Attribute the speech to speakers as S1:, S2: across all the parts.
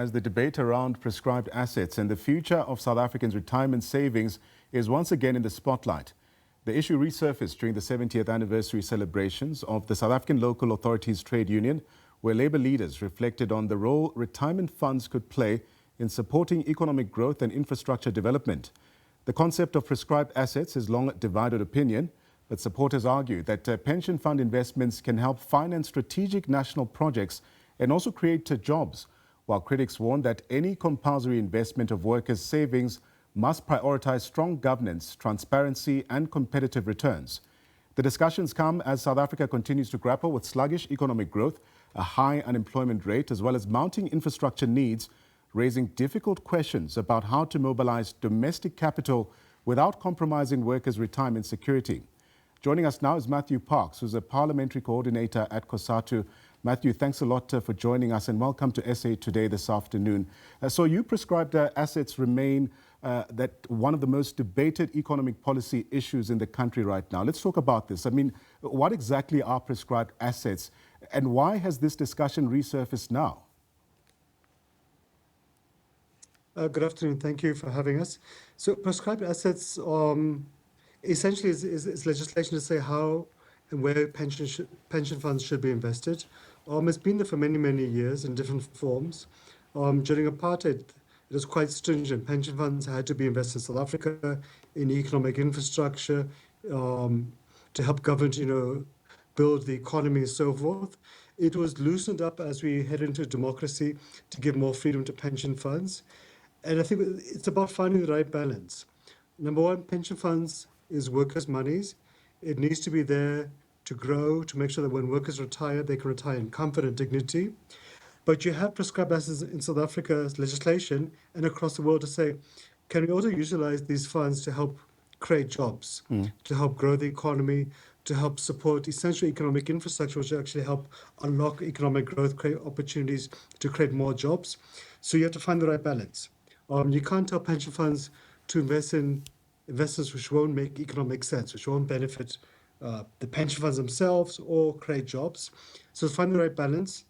S1: As the debate around prescribed assets and the future of South Africans' retirement savings is once again in the spotlight. The issue resurfaced during the 70th anniversary celebrations of the South African Local Authorities Trade Union, where Labour leaders reflected on the role retirement funds could play in supporting economic growth and infrastructure development. The concept of prescribed assets has long divided opinion, but supporters argue that pension fund investments can help finance strategic national projects and also create jobs, while critics warn that any compulsory investment of workers' savings must prioritize strong governance, transparency and competitive returns. The discussions come as South Africa continues to grapple with sluggish economic growth, a high unemployment rate, as well as mounting infrastructure needs, raising difficult questions about how to mobilize domestic capital without compromising workers' retirement security. Joining us now is Matthew Parks, who's a parliamentary coordinator at Cosatu. Matthew, thanks a lot for joining us and welcome to SA Today this afternoon. So you prescribed assets remain that one of the most debated economic policy issues in the country right now. Let's talk about this. I mean, what exactly are prescribed assets and why has this discussion resurfaced now?
S2: Good afternoon. Thank you for having us. So prescribed assets essentially is legislation to say how and where pension funds should be invested. It's been there for many, many years in different forms. During apartheid, it was quite stringent. Pension funds had to be invested in South Africa, in economic infrastructure, to help government, build the economy and so forth. It was loosened up as we head into democracy to give more freedom to pension funds. And I think it's about finding the right balance. Number one, pension funds is workers' monies. It needs to be there to grow, to make sure that when workers retire, they can retire in comfort and dignity. But you have prescribed assets in South Africa's legislation and across the world to say, can we also utilize these funds to help create jobs, to help grow the economy, to help support essential economic infrastructure, which will actually help unlock economic growth, create opportunities to create more jobs. So you have to find the right balance. You can't tell pension funds to invest in investments which won't make economic sense, which won't benefit the pension funds themselves or create jobs. So find the right balance.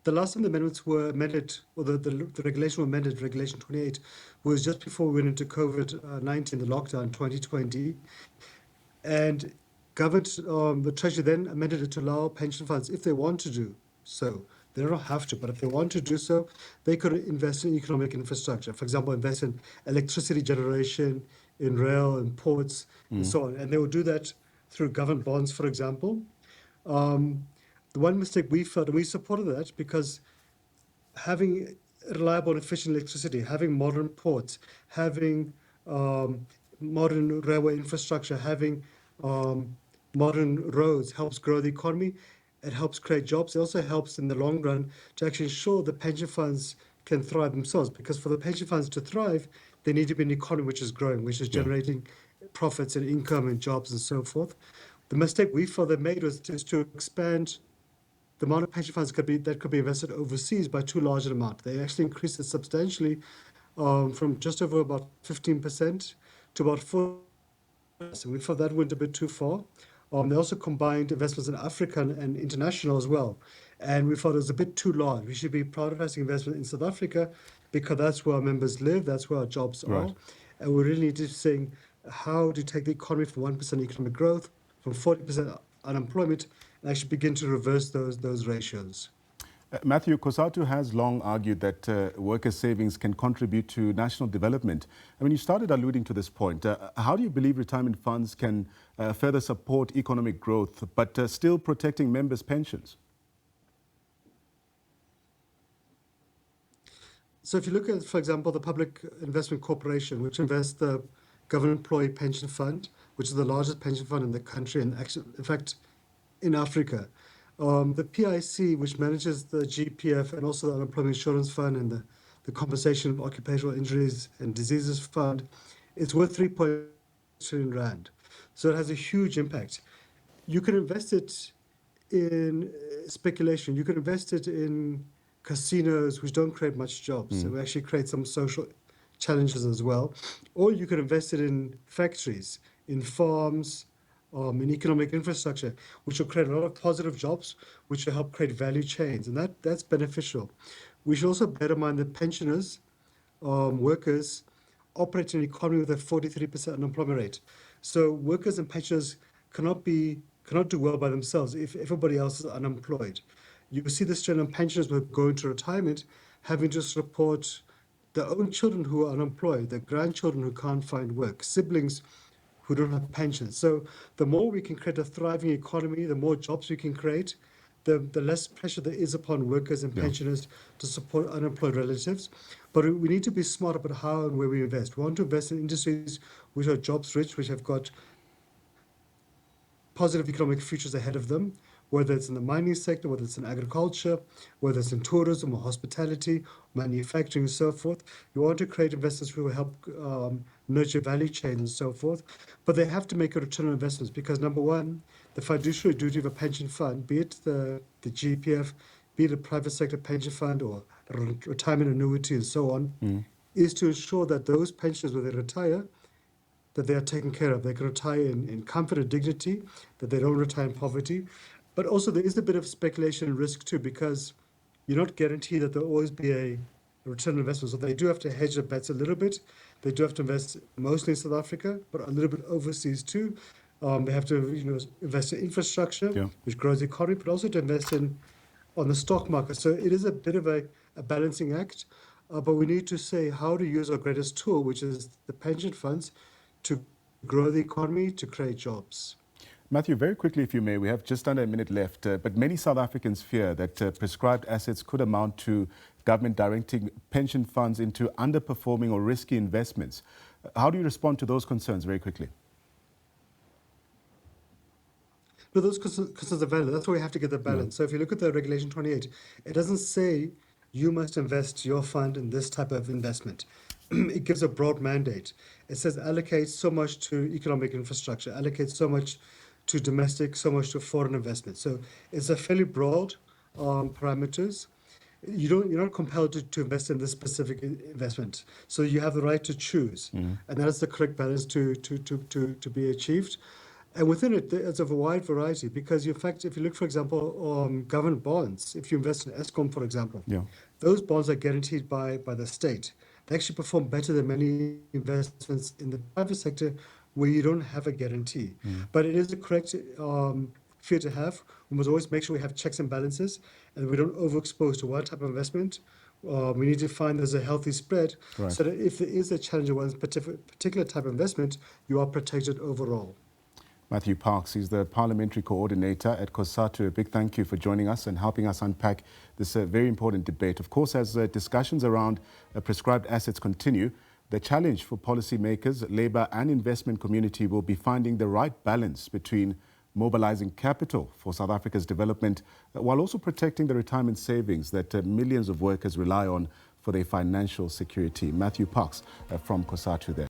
S2: The last time the amendments were amended, or the regulation was amended, Regulation 28, was just before we went into COVID-19, the lockdown 2020. And government, the Treasury then amended it to allow pension funds, if they want to do so, they don't have to, but if they want to do so, they could invest in economic infrastructure. For example, invest in electricity generation, in rail and ports, and so on. And they would do that through government bonds, for example. The one mistake we felt, and we supported that, because having reliable and efficient electricity, having modern ports, having modern railway infrastructure, having modern roads helps grow the economy. It helps create jobs. It also helps in the long run to actually ensure the pension funds can thrive themselves. Because for the pension funds to thrive, they need to be an economy which is growing, which is generating profits and income and jobs and so forth. The mistake we felt they made was just to expand the amount of pension funds that could be invested overseas by too large an amount. They actually increased it substantially from just over about 15% to about 4%. So we thought that went a bit too far. They also combined investments in Africa and international as well. And we thought it was a bit too large. We should be prioritizing investment in South Africa because that's where our members live, that's where our jobs are. And we really need to think how to take the economy from 1% economic growth, from 40% unemployment, and actually begin to reverse those ratios.
S1: Matthew, Cosatu has long argued that workers' savings can contribute to national development. I mean, you started alluding to this point. How do you believe retirement funds can further support economic growth, but still protecting members' pensions?
S2: So if you look at, for example, the Public Investment Corporation, which invests the Government Employee Pension Fund, which is the largest pension fund in the country, and actually, in fact, in Africa. The PIC, which manages the GPF and also the Unemployment Insurance Fund and the Compensation of Occupational Injuries and Diseases Fund, it's worth 3.1 trillion rand. So it has a huge impact. You can invest it in speculation. You can invest it in casinos, which don't create much jobs. So we actually create some social challenges as well. Or you could invest it in factories, in farms, in economic infrastructure, which will create a lot of positive jobs, which will help create value chains. And that's beneficial. We should also bear in mind that pensioners, workers, operate in an economy with a 43% unemployment rate. So workers and pensioners cannot do well by themselves if everybody else is unemployed. You see this trend on pensioners who are going to retirement, having to support their own children who are unemployed, their grandchildren who can't find work, siblings who don't have pensions. So the more we can create a thriving economy, the more jobs we can create, the less pressure there is upon workers and pensioners to support unemployed relatives. But we need to be smart about how and where we invest. We want to invest in industries which are jobs rich, which have got positive economic futures ahead of them, whether it's in the mining sector, whether it's in agriculture, whether it's in tourism or hospitality, manufacturing and so forth. You want to create investments who will help nurture value chains and so forth. But they have to make a return on investments because, number one, the fiduciary duty of a pension fund, be it the GPF, be it a private sector pension fund or a retirement annuity and so on, is to ensure that those pensioners, when they retire, that they are taken care of. They can retire in comfort and dignity, that they don't retire in poverty. But also there is a bit of speculation and risk too, because you're not guaranteed that there'll always be a return on investment. So they do have to hedge their bets a little bit. They do have to invest mostly in South Africa, but a little bit overseas too. They have to invest in infrastructure, which grows the economy, but also to invest on the stock market. So it is a bit of a balancing act, but we need to say how to use our greatest tool, which is the pension funds, to grow the economy, to create jobs.
S1: Matthew, very quickly, if you may, we have just under a minute left, but many South Africans fear that prescribed assets could amount to government directing pension funds into underperforming or risky investments. How do you respond to those concerns very quickly?
S2: No, those concerns are valid. That's why we have to get the balance. So if you look at the Regulation 28, it doesn't say you must invest your fund in this type of investment. It gives a broad mandate. It says allocate so much to economic infrastructure, allocate so much to domestic, so much to foreign investment. So it's a fairly broad parameters. You're not compelled to invest in this specific investment. So you have the right to choose, and that is the correct balance to be achieved. And within it, there's a wide variety because, in fact, if you look, for example, government bonds, if you invest in Eskom, for example, those bonds are guaranteed by the state. They actually perform better than many investments in the private sector where you don't have a guarantee. But it is a correct fear to have. We must always make sure we have checks and balances and we don't overexpose to one type of investment. We need to find there's a healthy spread so that if there is a challenge in one particular type of investment, you are protected overall.
S1: Matthew Parks, he's the Parliamentary Coordinator at Cosatu. A big thank you for joining us and helping us unpack this very important debate. Of course, as discussions around prescribed assets continue, the challenge for policymakers, labour and investment community will be finding the right balance between mobilising capital for South Africa's development while also protecting the retirement savings that millions of workers rely on for their financial security. Matthew Parks from Cosatu there.